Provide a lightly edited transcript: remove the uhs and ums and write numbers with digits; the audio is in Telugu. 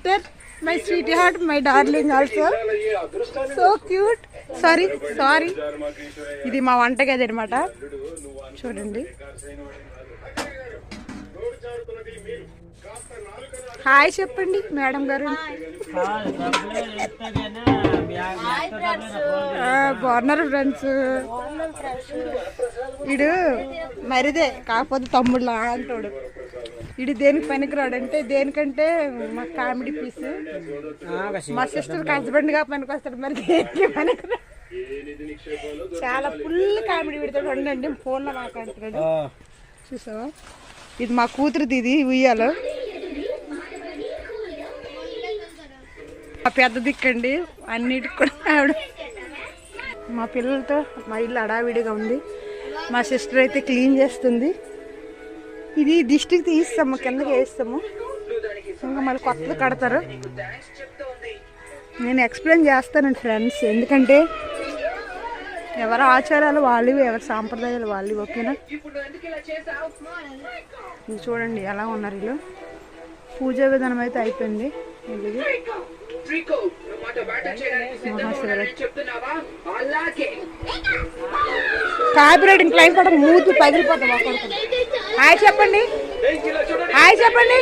Sister, my sweet heart, my darling also so cute. Sorry sorry, ఇది మా వంటగది అనమాట. చూడండి. హాయ్ చెప్పండి మేడం గారు. బాగున్నారు ఫ్రెండ్స్. ఇడు మరిదే కాకపోతే తమ్ముడు అంటాడు. ఇడు దేనికి పనికిరాడు అంటే దేనికంటే మా కామెడీ పీస్. మా సిస్టర్ హస్బెండ్ గా పనికొస్తాడు, మరి దేనికి పనికిరాడు. చాలా ఫుల్ కామెడీ పెడతాడు. ఉండండి ఫోన్ లో మాట్లాడుతున్నాడు చూసావా. ఇది మా కూతురుది, ఇది ఉయ్యాలో. మా పెద్ద దిక్కండి అన్నిటికి కూడా ఆవిడ. మా పిల్లలతో మా ఇల్లు అడావిడిగా ఉంది. మా సిస్టర్ అయితే క్లీన్ చేస్తుంది. ఇది దిష్టికి తీస్తాము, కిందకి వేస్తాము, ఇంకా మళ్ళీ కొత్తలు కడతారు. నేను ఎక్స్ప్లెయిన్ చేస్తానండి ఫ్రెండ్స్, ఎందుకంటే ఎవరి ఆచారాలు వాళ్ళు, ఎవరి సాంప్రదాయాలు వాళ్ళు. ఓకేనా. చూడండి ఎలా ఉన్నారు వీళ్ళు. పూజా విధానం అయితే అయిపోయింది. కాపీరైటింగ్ క్లైమ్ కూడా మూతి పగిలిపోతాం. హాయ్ చెప్పండి, హాయ్ చెప్పండి.